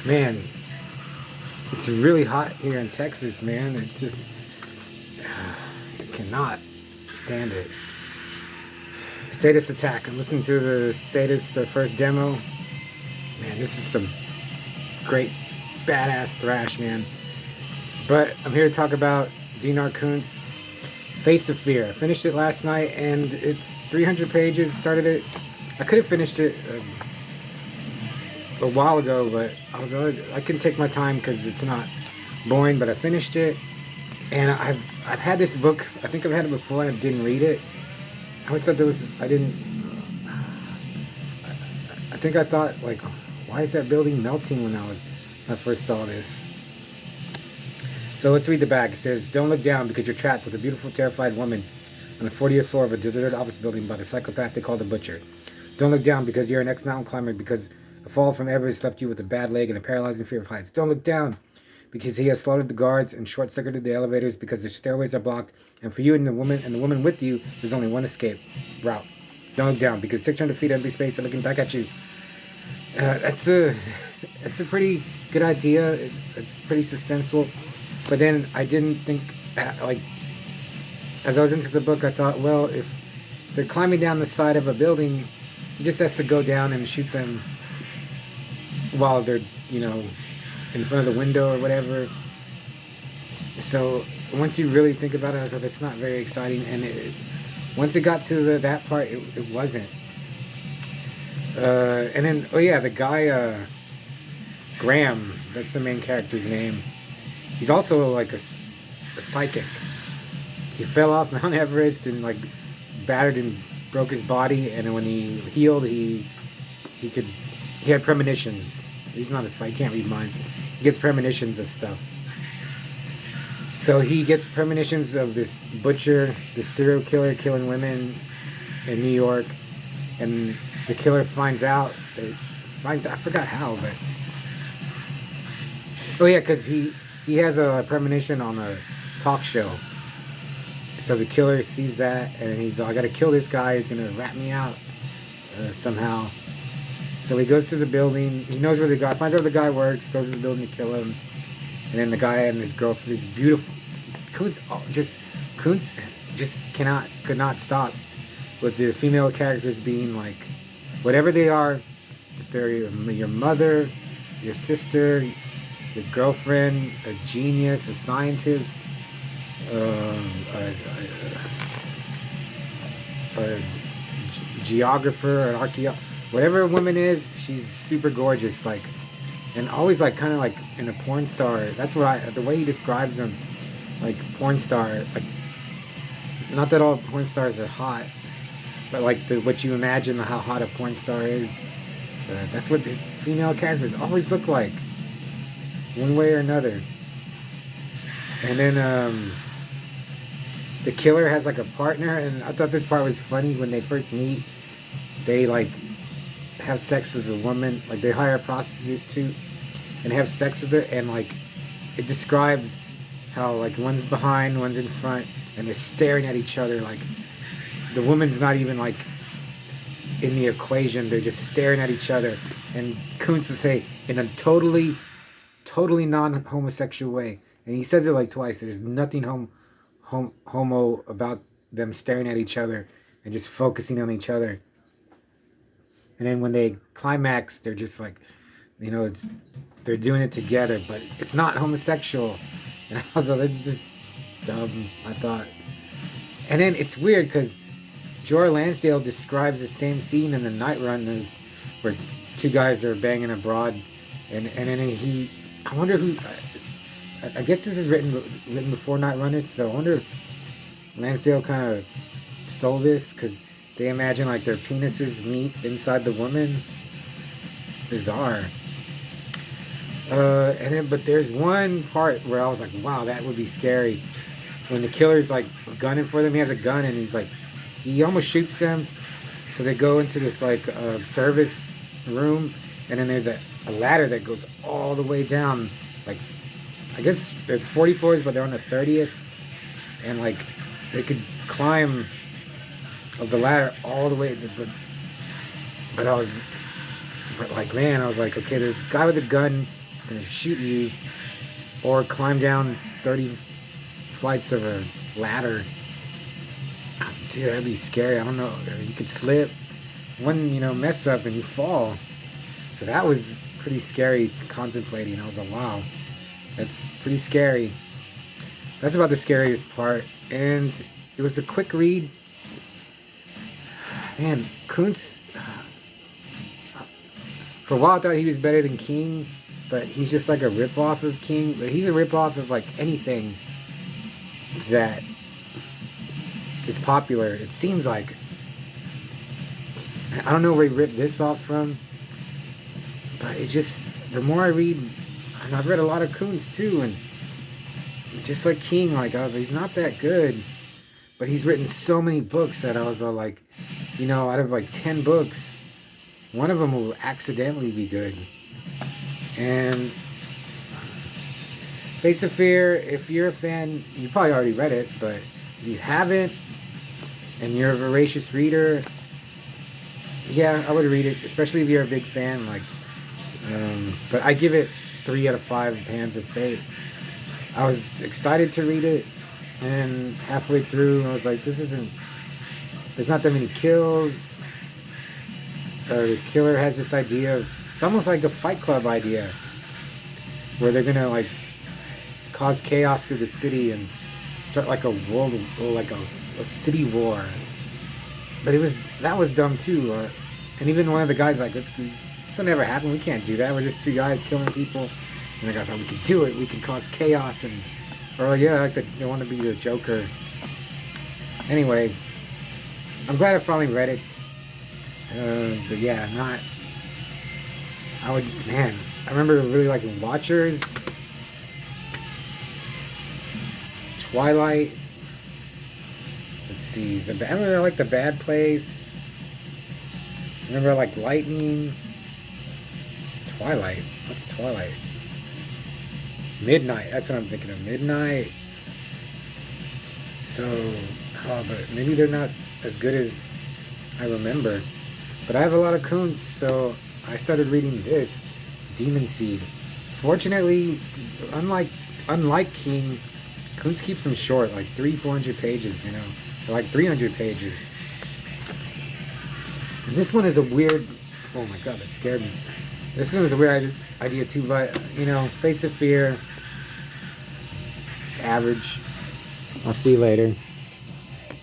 Man, it's really hot here in Texas, man. It's just, I cannot stand it. SADUS Attack. I'm listening to the SADUS, their first demo. Man, this is some great, badass thrash, man. But I'm here to talk about Koontz, Face of Fear. I finished it last night, and it's 300 pages. Started it. I could have finished it a while ago, but I can take my time because it's not boring. But I finished it, and I've had this book. I think I've had it before, and I didn't read it. I always thought there was. I didn't. I think I thought, like, why is that building melting when I first saw this? So let's read the back. It says, "Don't look down because you're trapped with a beautiful, terrified woman on the 40th floor of a deserted office building by the psychopath they call the Butcher. Don't look down because you're an ex-mountain climber because a fall from Everest left you with a bad leg and a paralyzing fear of heights. Don't look down because he has slaughtered the guards and short-circuited the elevators because the stairways are blocked, and for you and the woman with you, there's only one escape route. Don't look down because 600 feet of empty space are looking back at you." That's a pretty good idea. It's pretty suspenseful. But then I didn't think, like, as I was into the book, I thought, well, if they're climbing down the side of a building, he just has to go down and shoot them while they're, in front of the window or whatever. So once you really think about it, I thought that's not very exciting. And once it got to that part, it wasn't. And then, the guy, Graham, that's the main character's name. He's also like a psychic. He fell off Mount Everest and like battered and broke his body, and when he healed, he had premonitions. He's not a psychic, can't read minds. He gets premonitions of stuff. So he gets premonitions of this butcher, this serial killer killing women in New York, and the killer finds out. I forgot how, but because he has a premonition on a talk show. So the killer sees that, and he's like, I gotta kill this guy. He's gonna rat me out somehow. So he goes to the building. He knows where the guy, finds out where the guy works, goes to the building to kill him. And then the guy and his girlfriend, this beautiful Koontz just could not stop with the female characters being like, whatever they are, if they're your mother, your sister, your girlfriend, a genius, a scientist, a geographer, an archaeologist, whatever a woman is, she's super gorgeous, like, and always like kind of like in a porn star. That's what the way he describes them, like porn star. Like, not that all porn stars are hot, but like what you imagine how hot a porn star is. That's what his female characters always look like, one way or another. And then the killer has like a partner, and I thought this part was funny. When they first meet, they like have sex with a woman, like they hire a prostitute and have sex with her, and like it describes how like one's behind, one's in front, and they're staring at each other. Like the woman's not even like in the equation, they're just staring at each other. And Koontz would say in a totally non-homosexual way, and he says it like twice, there's nothing homo about them staring at each other and just focusing on each other. And then when they climax, they're just like, they're doing it together, but it's not homosexual. And I was like, that's just dumb, I thought. And then it's weird because Jory Lansdale describes the same scene in the Night Runners where two guys are banging abroad, and then I wonder who. I guess this is written before Night Runners, so I wonder if Lansdale kind of stole this because they imagine like their penises meet inside the woman. It's bizarre. But there's one part where I was like, wow, that would be scary. When the killer's like gunning for them, he has a gun and he almost shoots them. So they go into this like service room, and then there's a ladder that goes all the way down. Like, I guess it's 40 floors, but they're on the 30th, and like they could climb of the ladder all the way. But But like, man, I was like, okay, there's a guy with a gun gonna shoot you, or climb down 30 flights of a ladder. I was like, dude, that'd be scary. I don't know. You could slip, one, mess up and you fall. So that was pretty scary contemplating. I was like, wow, that's pretty scary. That's about the scariest part. And it was a quick read. Man, Koontz, for a while I thought he was better than King, but he's just like a ripoff of King. But he's a ripoff of like anything that is popular. It seems like. I don't know where he ripped this off from, but it just, the more I read, and I've read a lot of Koontz too, and just like King, like I was like, he's not that good, but he's written so many books that I was all like, out of like 10 books, one of them will accidentally be good. And Face of Fear, if you're a fan, you probably already read it, but if you haven't, and you're a voracious reader, yeah, I would read it, especially if you're a big fan. Like, but I give it 3 out of 5 Hands of Fate. I was excited to read it, and halfway through, I was like, there's not that many kills. The killer has this idea, it's almost like a Fight Club idea, where they're gonna like cause chaos through the city and start like a world, or like a city war. But that was dumb too. And even one of the guys like, this will never happen. We can't do that. We're just 2 guys killing people. And the guy's like, we can do it. We can cause chaos. Or yeah, like they want to be the Joker. Anyway, I'm glad I finally read it. But yeah, I remember really liking Watchers, Twilight. Let's see, I remember I liked The Bad Place. I remember I liked Lightning. Twilight. What's Twilight? Midnight. That's what I'm thinking of. Midnight. So, but maybe they're not as good as I remember. But I have a lot of Koontz, so I started reading this, Demon Seed. Fortunately, unlike King, Koontz keeps them short, like 300-400 pages, They're like 300 pages. And this one is a weird, oh my god, that scared me. This one is a weird idea too, but, Face of Fear, it's average. I'll see you later.